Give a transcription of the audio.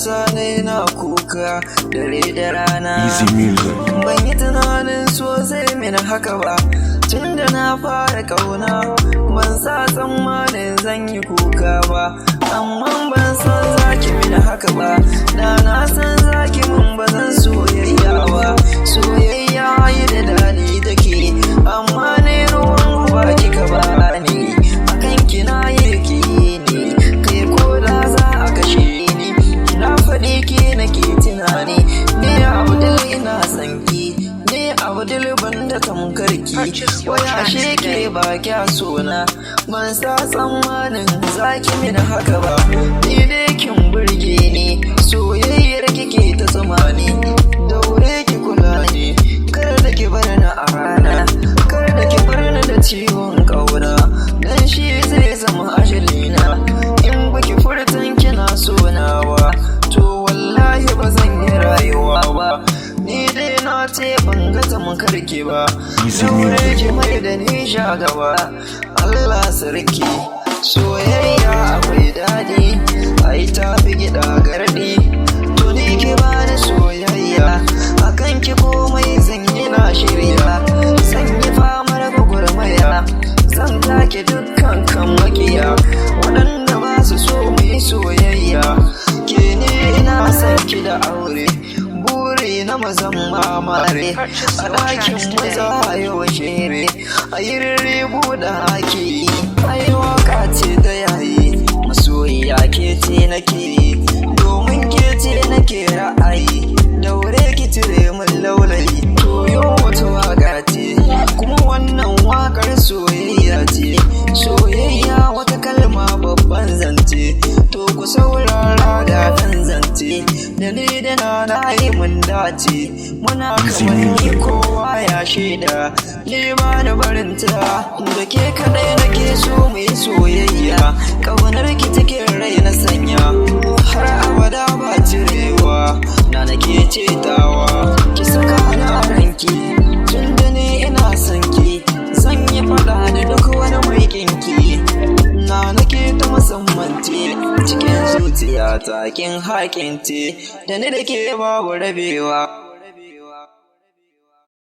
sani na kuka dare da rana. Easy music. Ban yi tunanin so zai mini haka ba, tun da na fara kauna ban sa tsammanin zan yi kuka ba. Amma ban san zaki mini haka ba, da na san zaki mun ba zan soyayya ba. Soyayya yi da daɗi take, amma ne ruwan ba kika ba ni. Akan kina yi ki ni, kai ko da za a kashe ni. Na faɗi ki nake tunani, ni Abdul ina son ki, ni Abdul banda tamkarki. Wai ashe ke ba kya sona, ban sa tsammanin zaki mini haka ba. Ni dai kin burge ni, soyayyar kike ta tsamani. Daure ki kula ni, kar da ki bar ni a rana, kar da ki bar ni da ciwon kauna, dan shi zai zama ajalina. In baki furtan kina sonawa, to wallahi ba zan yi rayuwa ba. Ni dai na ce ban ga tamkarki ba, daure ki mai da ni sha gaba. Allah sarki, soyayya akwai daɗi, ai tafi gida gardi. To ni ki bani soyayya, akan ki komai zan yi na shirya. Zan yi famar gwagwarmaya, zan take dukkan kan makiya waɗanda ba su so mu yi soyayya. Ke ne ina son ki da aure, buri na mazan mamare. A ɗakin maza a yi wa shere, a yi riribu da haki. Ai waka ce ta yayi, masoyiya ke ce nake, domin ke ce nake ra'ayi. Daure ki cire min laulayi, to yau wata waka ce, kuma wannan wakar soyayya ce. Soyayya wata kalma babban zance, to ku saurara ga ɗan zance. Da ni da na yi mun dace, muna kamar ni kowa ya shaida. Ni ba da barinta, da ke kaɗai nake so mu yi soyayya. Ƙaunar ki take rai na sanya, har abada ba cirewa. Na nake cetawa, ki saka ni a ranki, tun da ni ina son ki. Zan yi faɗa da duk wani mai kinki, na nake ta musamman ce. Cikin zuciya ta kin haƙin ce, da ni da ke babu rabewa.